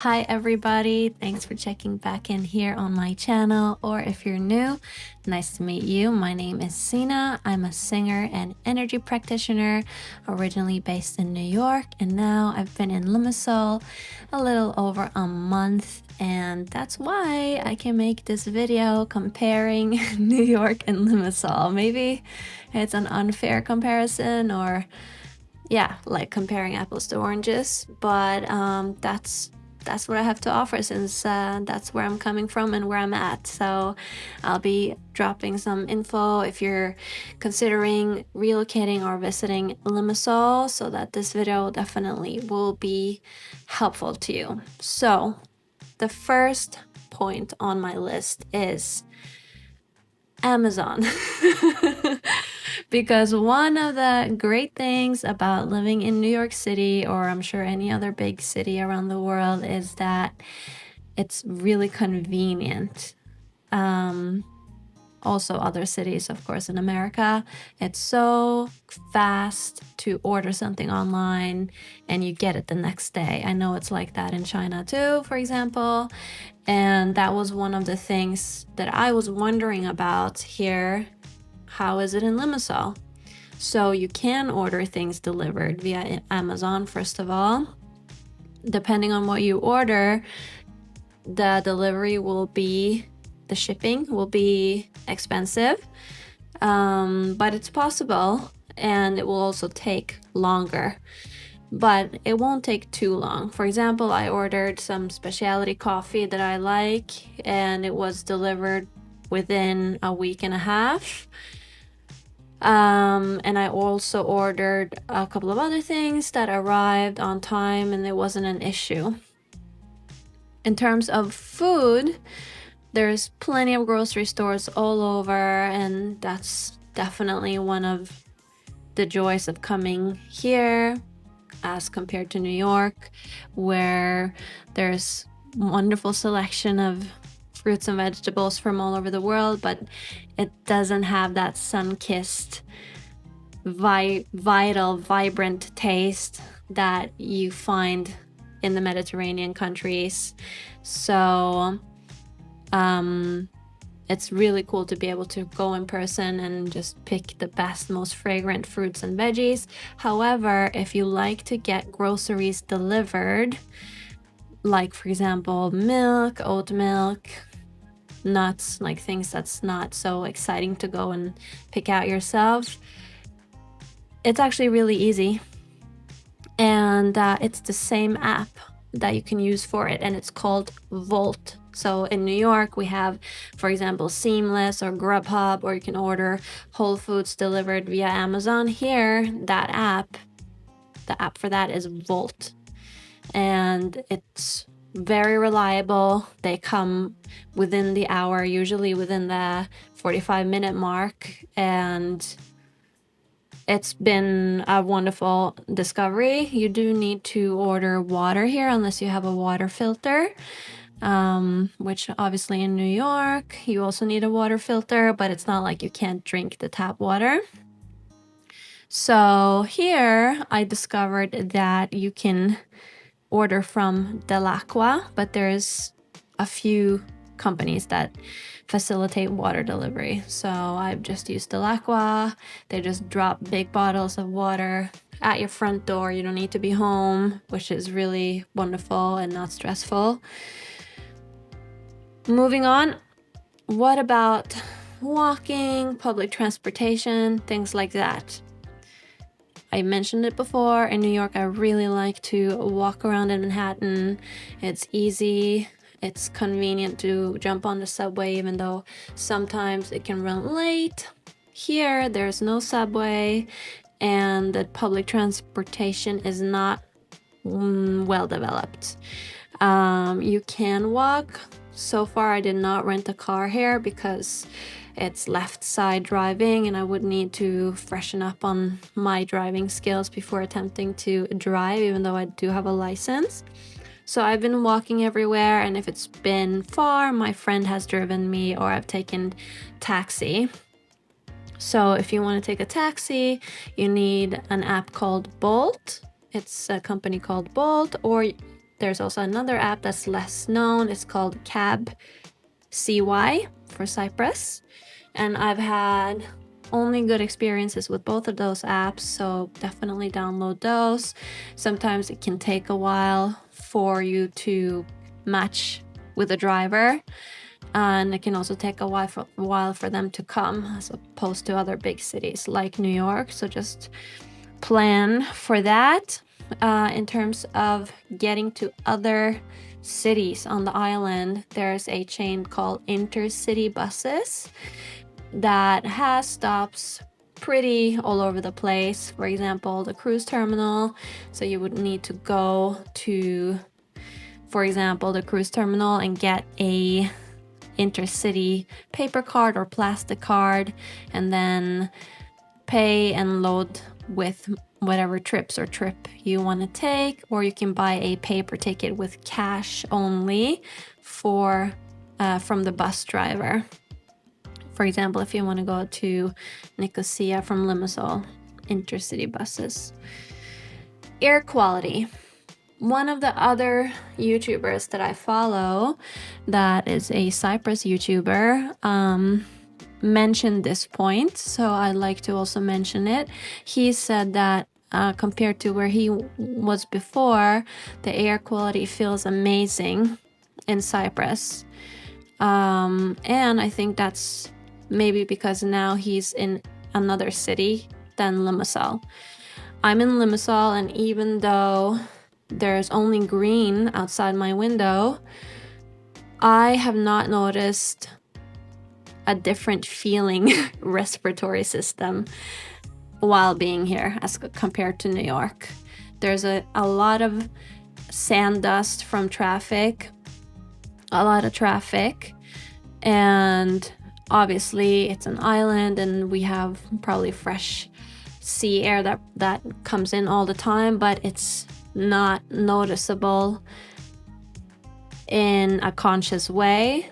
Hi everybody, thanks for checking back in here on my channel, or if you're new, nice to meet you. My name is Sina. I'm a singer and energy practitioner, originally based in New York, and now I've been in Limassol a little over a month, and that's why I can make this video comparing New York and Limassol. Maybe it's an unfair comparison, or yeah, like comparing apples to oranges, but that's what I have to offer, since that's where I'm coming from and where I'm at. So I'll be dropping some info if you're considering relocating or visiting Limassol, so that this video definitely will be helpful to you. So the first point on my list is Amazon. Because one of the great things about living in New York City, or I'm sure any other big city around the world, is that it's really convenient. Also other cities, of course, in America, it's so fast to order something online and you get it the next day. I know it's like that in China too, for example. And that was one of the things that I was wondering about here. How is it in Limassol? So you can order things delivered via Amazon, first of all. Depending on what you order, the delivery will be, the shipping will be expensive, but it's possible, and it will also take longer, but it won't take too long. For example, I ordered some specialty coffee that I like, and it was delivered within a week and a half. And I also ordered a couple of other things that arrived on time, and it wasn't an issue. In terms of food, there's plenty of grocery stores all over, and that's definitely one of the joys of coming here as compared to New York, where there's wonderful selection of fruits and vegetables from all over the world, but it doesn't have that sun-kissed, vital, vibrant taste that you find in the Mediterranean countries. So it's really cool to be able to go in person and just pick the best, most fragrant fruits and veggies. However, if you like to get groceries delivered, like for example milk, oat milk, nuts, like things that's not so exciting to go and pick out yourself, it's actually really easy. And it's the same app that you can use for it, and it's called Volt. So in New York, we have, for example, Seamless or Grubhub, or you can order Whole Foods delivered via Amazon. Here, that app, the app for that is Volt. And it's very reliable. They come within the hour, usually within the 45-minute mark. And it's been a wonderful discovery. You do need to order water here unless you have a water filter, which obviously in New York, you also need a water filter, but it's not like you can't drink the tap water. So here I discovered that you can order from Delacqua, but there's a few companies that facilitate water delivery. So I've just used Delacqua. They just drop big bottles of water at your front door. You don't need to be home, which is really wonderful and not stressful. Moving on, what about walking, public transportation, things like that? I mentioned it before, in New York, I really like to walk around in Manhattan. It's easy, it's convenient to jump on the subway, even though sometimes it can run late. Here, there's no subway, and the public transportation is not well developed. You can walk. So far, I did not rent a car here because it's left side driving, and I would need to freshen up on my driving skills before attempting to drive, even though I do have a license. So I've been walking everywhere, and if it's been far, my friend has driven me, or I've taken taxi. So if you want to take a taxi, you need an app called Bolt. It's a company called Bolt, or there's also another app that's less known. It's called Cab CY for Cyprus. And I've had only good experiences with both of those apps, so definitely download those. Sometimes it can take a while for you to match with a driver, and it can also take a while for them to come, as opposed to other big cities like New York. So just plan for that. In terms of getting to other cities on the island, there's a chain called Intercity Buses that has stops pretty all over the place. For example, the cruise terminal. So you would need to go to, for example, the cruise terminal and get a intercity paper card or plastic card, and then pay and load with whatever trip you want to take, or you can buy a paper ticket with cash only from the bus driver. For example, if you want to go to Nicosia from Limassol, intercity buses. Air quality. One of the other YouTubers that I follow, that is a Cyprus YouTuber, mentioned this point, so I'd like to also mention it. He said that compared to where he was before, the air quality feels amazing in Cyprus. And I think that's maybe because now he's in another city than Limassol. I'm in Limassol, and even though there's only green outside my window, I have not noticed a different feeling respiratory system while being here as compared to New York. There's a lot of sand dust from traffic, and obviously it's an island and we have probably fresh sea air that comes in all the time, but it's not noticeable in a conscious way.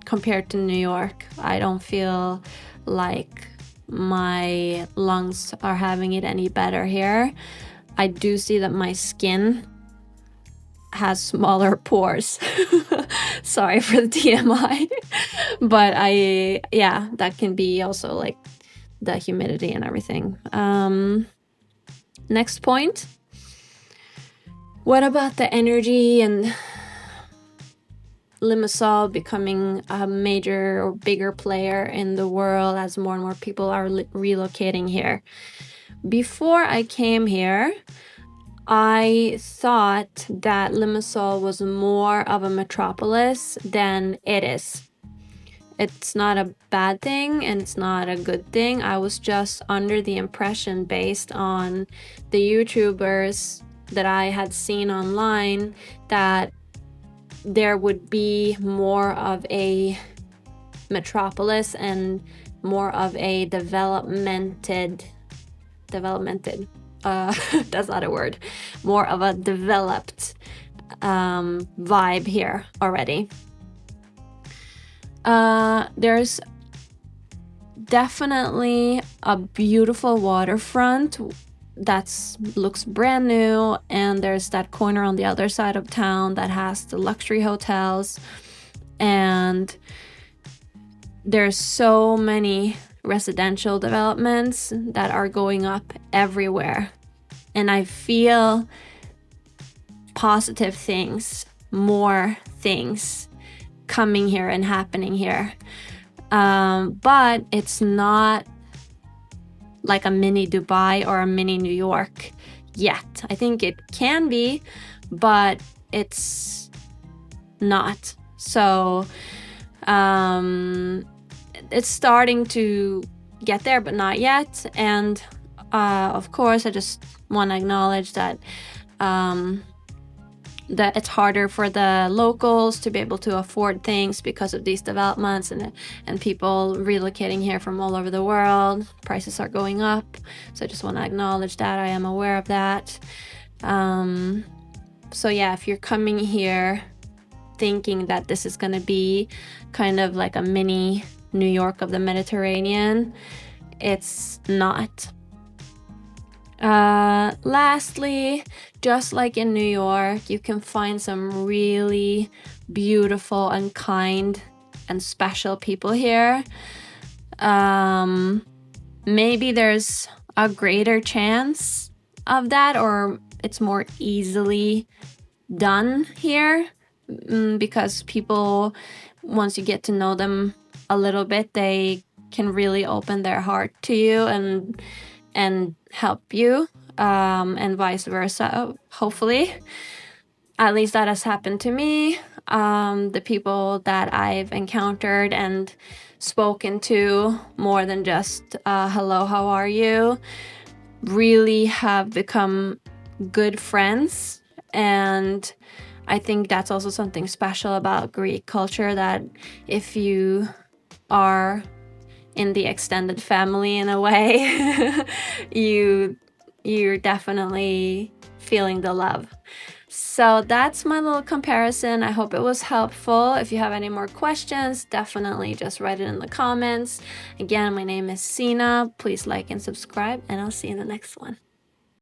Compared to New York, I don't feel like my lungs are having it any better here. I do see that my skin has smaller pores. Sorry for the TMI. But that can be also like the humidity and everything. Next point. What about the energy and Limassol becoming a major or bigger player in the world as more and more people are relocating here? Before I came here, I thought that Limassol was more of a metropolis than it is. It's not a bad thing and it's not a good thing. I was just under the impression, based on the YouTubers that I had seen online, that there would be more of a metropolis and more of a developmented that's not a word, more of a developed vibe here already. There's definitely a beautiful waterfront that looks brand new, and there's that corner on the other side of town that has the luxury hotels, and there's so many residential developments that are going up everywhere, and I feel positive things, more things coming here and happening here, but it's not like a mini Dubai or a mini New York yet. I think it can be, but it's not. So it's starting to get there, but not yet. And of course, I just want to acknowledge that that it's harder for the locals to be able to afford things because of these developments and people relocating here from all over the world. Prices are going up, so I just want to acknowledge that. I am aware of that. So yeah, if you're coming here thinking that this is going to be kind of like a mini New York of the Mediterranean, it's not. Lastly, just like in New York, you can find some really beautiful and kind and special people here. Maybe there's a greater chance of that, or it's more easily done here, because people, once you get to know them a little bit, they can really open their heart to you and help you, and vice versa, hopefully. At least that has happened to me. The people that I've encountered and spoken to, more than just hello, how are you, really have become good friends. And I think that's also something special about Greek culture, that if you are in the extended family in a way, you're definitely feeling the love. So that's my little comparison. I hope it was helpful. If you have any more questions, definitely just write it in the comments. Again, my name is Sina. Please like and subscribe, and I'll see you in the next one.